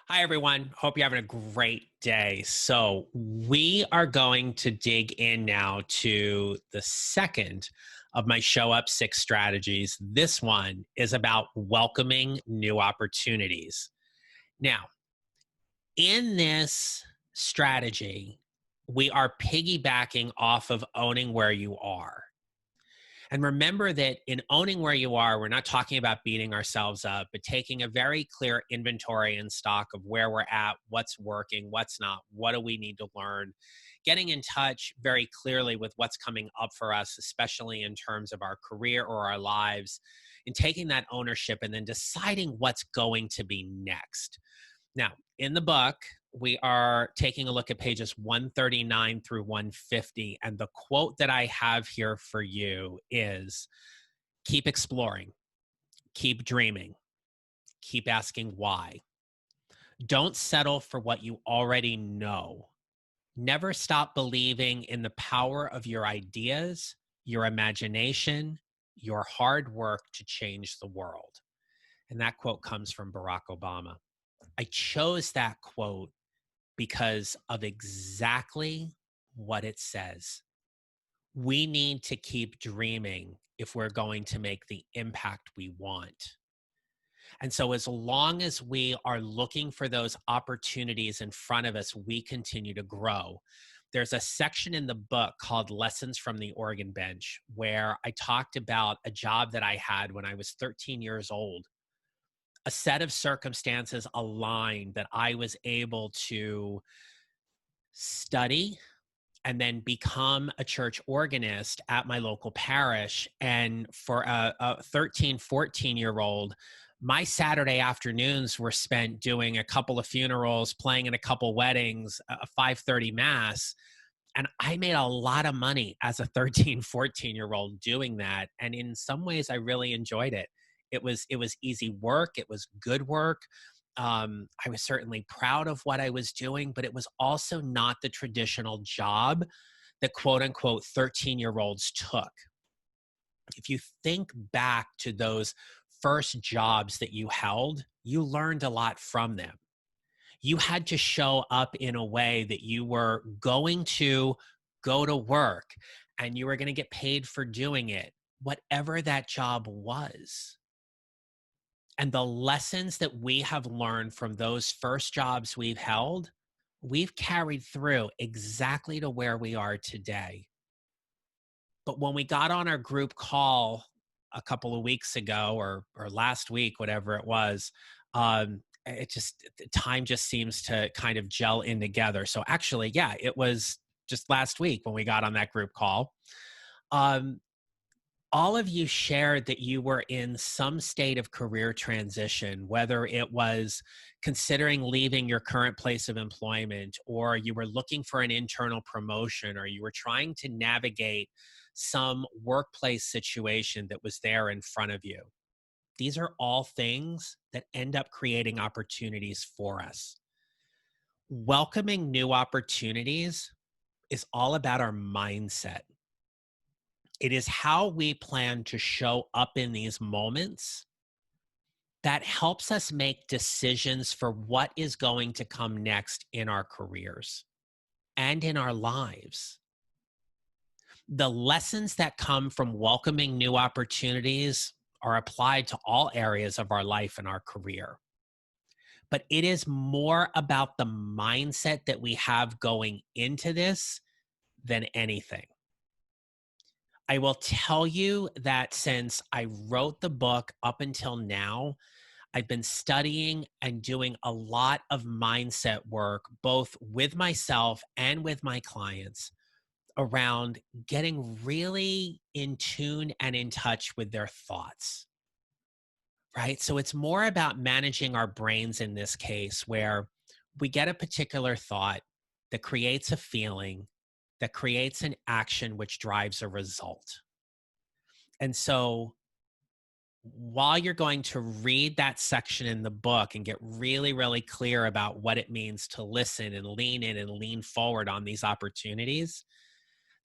Hi, everyone. Hope you're having a great day. So, we are going to dig in now to the second of my Show Up 6 strategies. This one is about welcoming new opportunities. Now, in this strategy, we are piggybacking off of owning where you are. And remember that in owning where you are, we're not talking about beating ourselves up, but taking a very clear inventory and stock of where we're at, what's working, what's not, what do we need to learn, getting in touch very clearly with what's coming up for us, especially in terms of our career or our lives, and taking that ownership and then deciding what's going to be next. Now, in the book, we are taking a look at pages 139 through 150. And the quote that I have here for you is keep exploring, keep dreaming, keep asking why. Don't settle for what you already know. Never stop believing in the power of your ideas, your imagination, your hard work to change the world. And that quote comes from Barack Obama. I chose that quote because of exactly what it says. We need to keep dreaming if we're going to make the impact we want. And so, as long as we are looking for those opportunities in front of us, we continue to grow. There's a section in the book called Lessons from the Organ Bench, where I talked about a job that I had when I was 13 years old. A set of circumstances aligned that I was able to study and then become a church organist at my local parish. And for a 13, 14-year-old, my Saturday afternoons were spent doing a couple of funerals, playing in a couple weddings, a 5:30 mass. And I made a lot of money as a 13, 14-year-old doing that. And in some ways, I really enjoyed it. It was easy work. It was good work. I was certainly proud of what I was doing, but it was also not the traditional job that quote unquote 13-year-olds took. If you think back to those first jobs that you held, you learned a lot from them. You had to show up in a way that you were going to go to work and you were going to get paid for doing it, whatever that job was. And the lessons that we have learned from those first jobs we've held, we've carried through exactly to where we are today. But when we got on our group call a couple of weeks ago or last week, whatever it was, it just time just seems to kind of gel in together. So actually, yeah, it was just last week when we got on that group call. Um, all of you shared that you were in some state of career transition, whether it was considering leaving your current place of employment, or you were looking for an internal promotion, or you were trying to navigate some workplace situation that was there in front of you. These are all things that end up creating opportunities for us. Welcoming new opportunities is all about our mindset. It is how we plan to show up in these moments that helps us make decisions for what is going to come next in our careers and in our lives. The lessons that come from welcoming new opportunities are applied to all areas of our life and our career. But it is more about the mindset that we have going into this than anything. I will tell you that since I wrote the book up until now, I've been studying and doing a lot of mindset work, both with myself and with my clients, around getting really in tune and in touch with their thoughts, right? So it's more about managing our brains in this case, where we get a particular thought that creates a feeling, that creates an action, which drives a result. And so while you're going to read that section in the book and get really, really clear about what it means to listen and lean in and lean forward on these opportunities,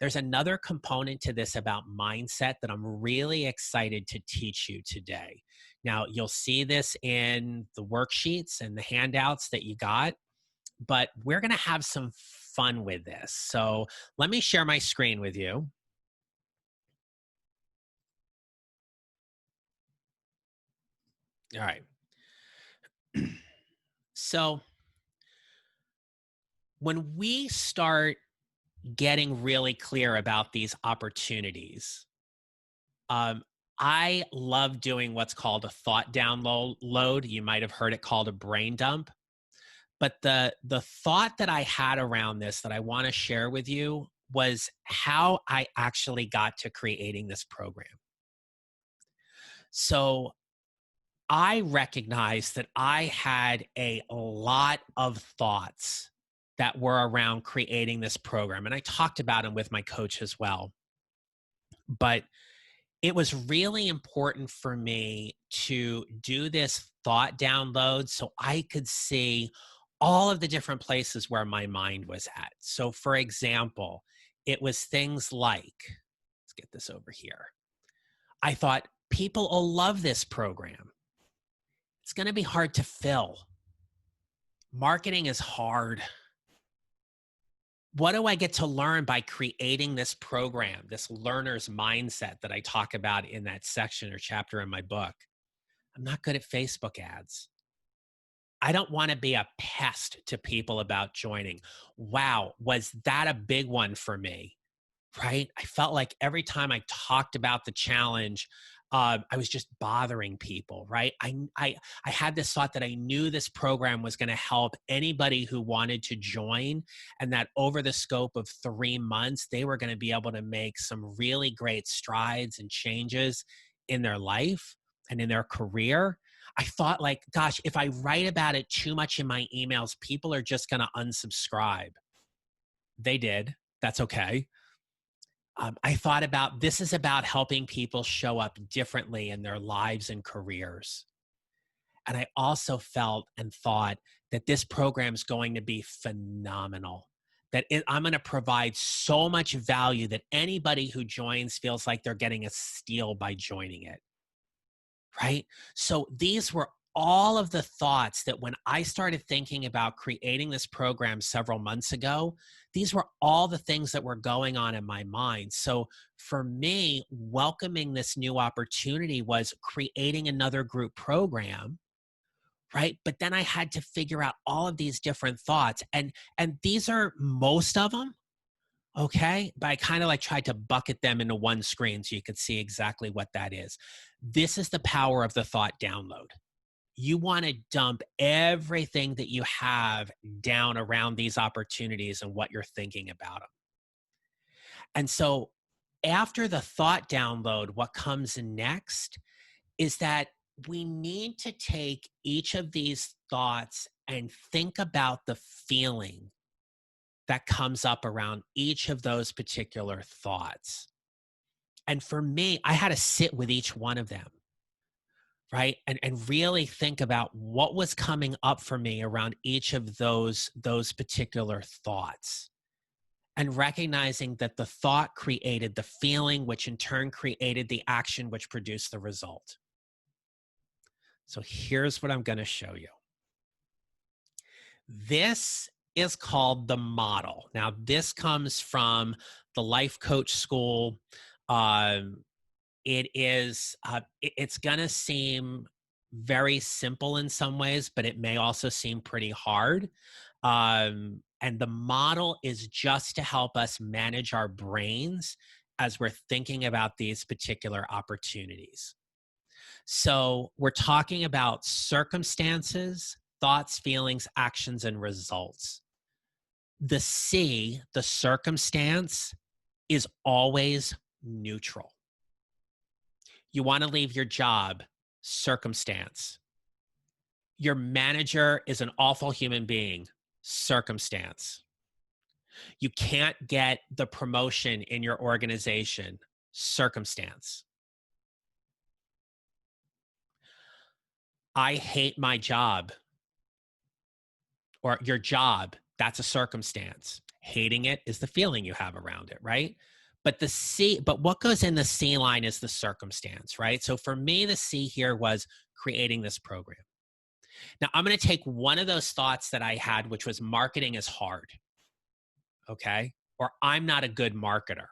there's another component to this about mindset that I'm really excited to teach you today. Now, you'll see this in the worksheets and the handouts that you got, but we're going to have some fun with this. So let me share my screen with you. All right. So when we start getting really clear about these opportunities, um, I love doing what's called a thought download. You might have heard it called a brain dump. But the thought that I had around this that I want to share with you was how I actually got to creating this program. So I recognized that I had a lot of thoughts that were around creating this program. And I talked about them with my coach as well. But it was really important for me to do this thought download so I could see all of the different places where my mind was at. So, for example, it was things like, let's get this over here. I thought people will love this program. It's going to be hard to fill. Marketing is hard. What do I get to learn by creating this program, this learner's mindset that I talk about in that section or chapter in my book? I'm not good at Facebook ads. I don't want to be a pest to people about joining. Wow, was that a big one for me? Right? I felt like every time I talked about the challenge, I was just bothering people, right? I had this thought that I knew this program was going to help anybody who wanted to join, and that over the scope of 3 months, they were going to be able to make some really great strides and changes in their life and in their career. I thought, like, gosh, if I write about it too much in my emails, people are just going to unsubscribe. They did. That's okay. I thought about this is about helping people show up differently in their lives and careers. And I also felt and thought that this program is going to be phenomenal. I'm going to provide so much value that anybody who joins feels like they're getting a steal by joining it. Right? So these were all of the thoughts that when I started thinking about creating this program several months ago, these were all the things that were going on in my mind. So for me, welcoming this new opportunity was creating another group program, right? But then I had to figure out all of these different thoughts, and these are most of them. Okay. But I kind of like tried to bucket them into one screen so you could see exactly what that is. This is the power of the thought download. You want to dump everything that you have down around these opportunities and what you're thinking about them. And so after the thought download, what comes next is that we need to take each of these thoughts and think about the feeling that comes up around each of those particular thoughts. And for me, I had to sit with each one of them, right? And really think about what was coming up for me around each of those particular thoughts. And recognizing that the thought created the feeling, which in turn created the action, which produced the result. So here's what I'm going to show you. This is called the model. Now, this comes from the Life Coach School. It's going to seem very simple in some ways, but it may also seem pretty hard. And the model is just to help us manage our brains as we're thinking about these particular opportunities. So we're talking about circumstances, thoughts, feelings, actions, and results. The C, the circumstance, is always neutral. You want to leave your job, circumstance. Your manager is an awful human being, circumstance. You can't get the promotion in your organization, circumstance. I hate my job, or your job, that's a circumstance. Hating it is the feeling you have around it, right? But what goes in the C line is the circumstance, right? So for me, the C here was creating this program. Now I'm going to take one of those thoughts that I had, which was marketing is hard, okay? Or I'm not a good marketer,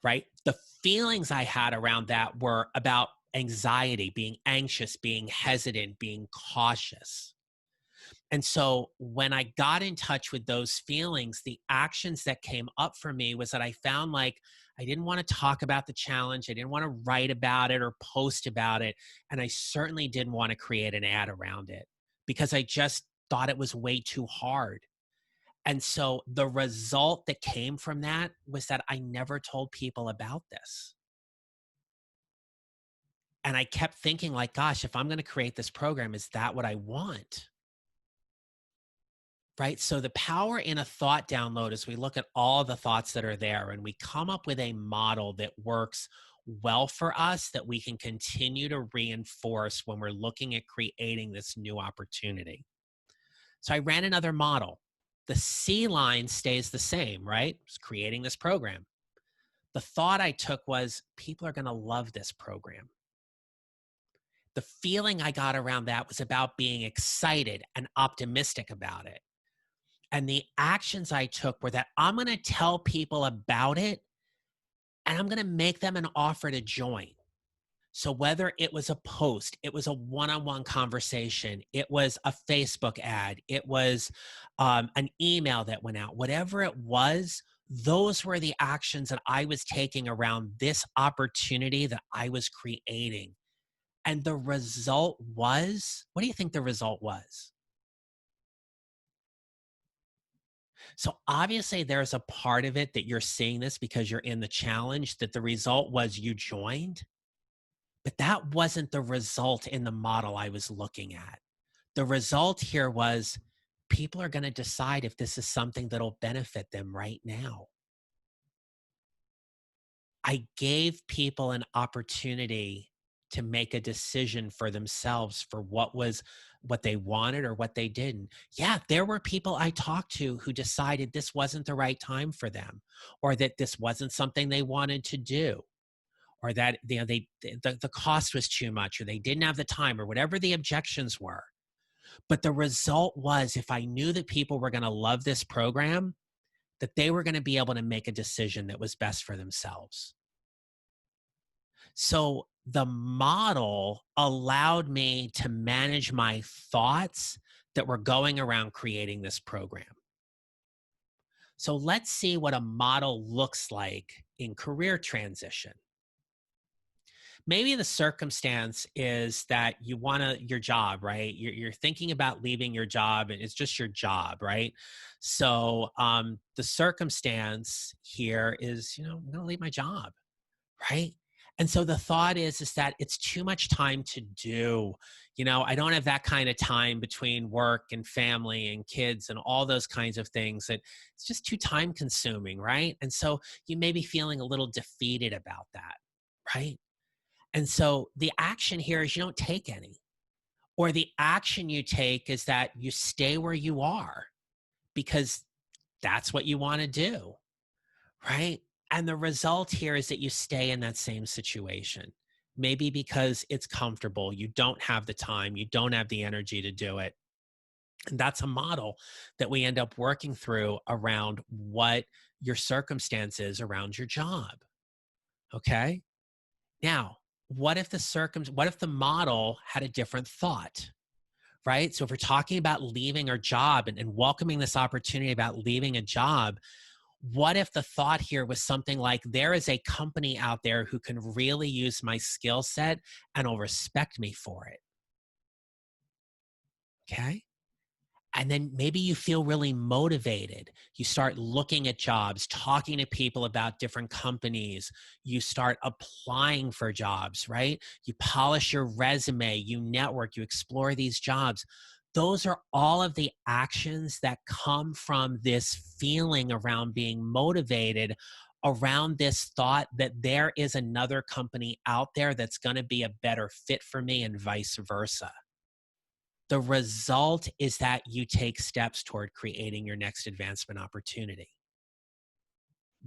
right? The feelings I had around that were about anxiety, being anxious, being hesitant, being cautious. And so when I got in touch with those feelings, the actions that came up for me was that I found like I didn't want to talk about the challenge. I didn't want to write about it or post about it. And I certainly didn't want to create an ad around it because I just thought it was way too hard. And so the result that came from that was that I never told people about this. And I kept thinking like, gosh, if I'm going to create this program, is that what I want? Right. So the power in a thought download is we look at all the thoughts that are there and we come up with a model that works well for us that we can continue to reinforce when we're looking at creating this new opportunity. So I ran another model. The C line stays the same, right? It's creating this program. The thought I took was people are going to love this program. The feeling I got around that was about being excited and optimistic about it. And the actions I took were that I'm going to tell people about it and I'm going to make them an offer to join. So whether it was a post, it was a one-on-one conversation, it was a Facebook ad, it was an email that went out, whatever it was, those were the actions that I was taking around this opportunity that I was creating. And the result was, what do you think the result was? So obviously there's a part of it that you're seeing this because you're in the challenge, that the result was you joined, but that wasn't the result in the model I was looking at. The result here was people are going to decide if this is something that'll benefit them right now. I gave people an opportunity to make a decision for themselves for what they wanted or what they didn't. Yeah, there were people I talked to who decided this wasn't the right time for them, or that this wasn't something they wanted to do, or that the cost was too much, or they didn't have the time, or whatever the objections were. But the result was, if I knew that people were going to love this program, that they were going to be able to make a decision that was best for themselves. So the model allowed me to manage my thoughts that were going around creating this program. So let's see what a model looks like in career transition. Maybe the circumstance is that you want your job, right? You're thinking about leaving your job and it's just your job, right? So the circumstance here is, I'm going to leave my job, right? And so the thought is that it's too much time to do. I don't have that kind of time between work and family and kids and all those kinds of things. That it's just too time consuming, right? And so you may be feeling a little defeated about that, right? And so the action here is you don't take any, or the action you take is that you stay where you are because that's what you want to do, right? And the result here is that you stay in that same situation. Maybe because it's comfortable, you don't have the time, you don't have the energy to do it. And that's a model that we end up working through around what your circumstance is around your job. Okay? Now, what if the model had a different thought? Right? So if we're talking about leaving our job and welcoming this opportunity about leaving a job, what if the thought here was something like, there is a company out there who can really use my skill set and will respect me for it? Okay. And then maybe you feel really motivated. You start looking at jobs, talking to people about different companies. You start applying for jobs, right? You polish your resume, you network, you explore these jobs. Those are all of the actions that come from this feeling around being motivated, around this thought that there is another company out there that's going to be a better fit for me, and vice versa. The result is that you take steps toward creating your next advancement opportunity.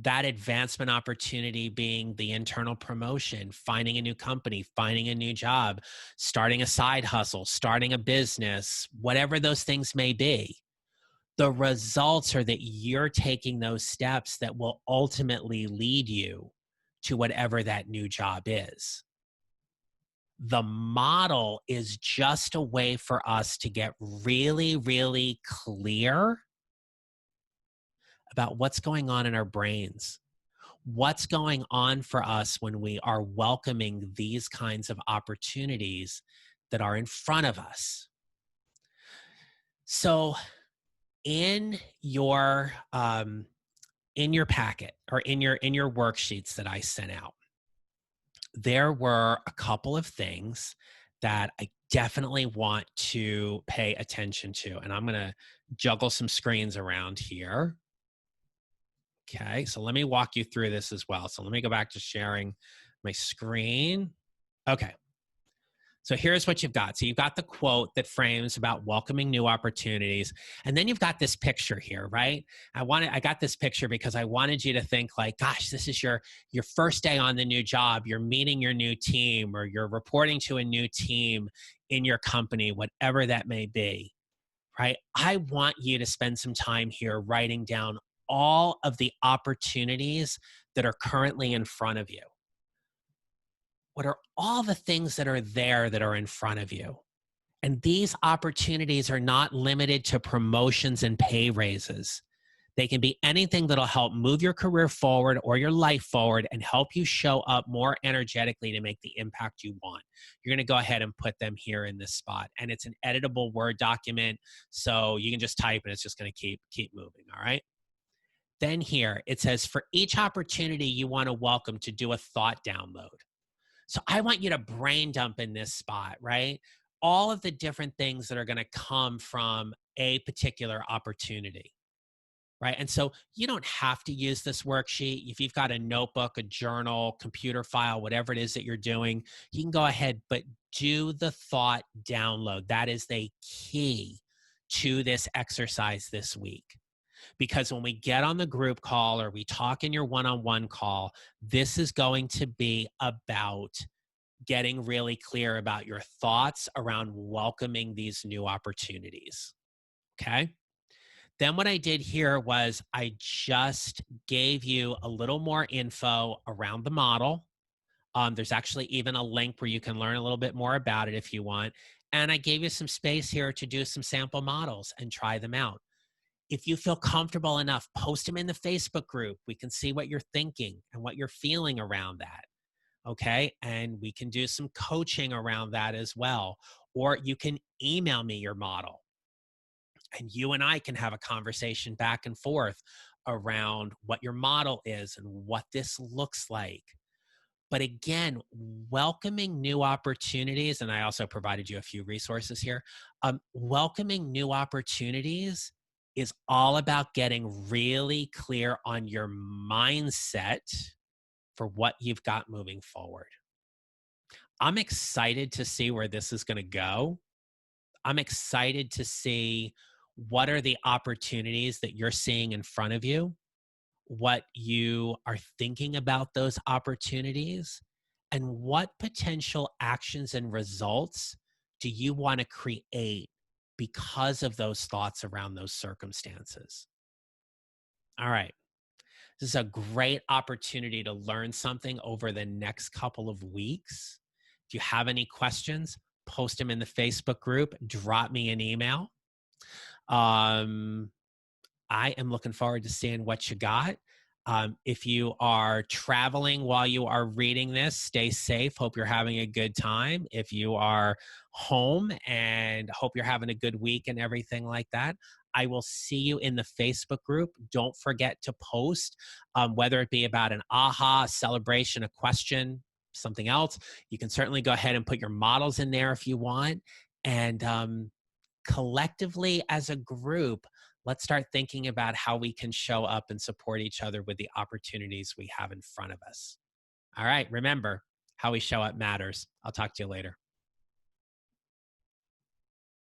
That advancement opportunity being the internal promotion, finding a new company, finding a new job, starting a side hustle, starting a business, whatever those things may be. The results are that you're taking those steps that will ultimately lead you to whatever that new job is. The model is just a way for us to get really, really clear about what's going on in our brains. What's going on for us when we are welcoming these kinds of opportunities that are in front of us. So in your packet, or in your worksheets that I sent out, there were a couple of things that I definitely want to pay attention to. And I'm going to juggle some screens around here. Okay, so let me walk you through this as well. So let me go back to sharing my screen. Okay, so here's what you've got. So you've got the quote that frames about welcoming new opportunities. And then you've got this picture here, right? I got this picture because I wanted you to think like, gosh, this is your first day on the new job. You're meeting your new team, or you're reporting to a new team in your company, whatever that may be, right? I want you to spend some time here writing down all of the opportunities that are currently in front of you. What are all the things that are there that are in front of you? And these opportunities are not limited to promotions and pay raises. They can be anything that'll help move your career forward or your life forward and help you show up more energetically to make the impact you want. You're going to go ahead and put them here in this spot. And it's an editable Word document, so you can just type and it's just going to keep moving, all right? Then here, it says, for each opportunity you want to welcome, to do a thought download. So I want you to brain dump in this spot, right? All of the different things that are going to come from a particular opportunity, right? And so you don't have to use this worksheet. If you've got a notebook, a journal, computer file, whatever it is that you're doing, you can go ahead, but do the thought download. That is the key to this exercise this week. Because when we get on the group call or we talk in your one-on-one call, this is going to be about getting really clear about your thoughts around welcoming these new opportunities. Okay? Then what I did here was I just gave you a little more info around the model. There's actually even a link where you can learn a little bit more about it if you want. And I gave you some space here to do some sample models and try them out. If you feel comfortable enough, post them in the Facebook group. We can see what you're thinking and what you're feeling around that. Okay. And we can do some coaching around that as well. Or you can email me your model and you and I can have a conversation back and forth around what your model is and what this looks like. But again, welcoming new opportunities, and I also provided you a few resources here. Welcoming new opportunities is all about getting really clear on your mindset for what you've got moving forward. I'm excited to see where this is going to go. I'm excited to see what are the opportunities that you're seeing in front of you, what you are thinking about those opportunities, and what potential actions and results do you want to create because of those thoughts around those circumstances. All right. This is a great opportunity to learn something over the next couple of weeks. If you have any questions, post them in the Facebook group, drop me an email. I am looking forward to seeing what you got. If you are traveling while you are reading this, stay safe. Hope you're having a good time. If you are home, and hope you're having a good week and everything like that. I will see you in the Facebook group. Don't forget to post, whether it be about an aha, a celebration, a question, something else. You can certainly go ahead and put your models in there if you want. And collectively as a group, let's start thinking about how we can show up and support each other with the opportunities we have in front of us. All right, remember, how we show up matters. I'll talk to you later.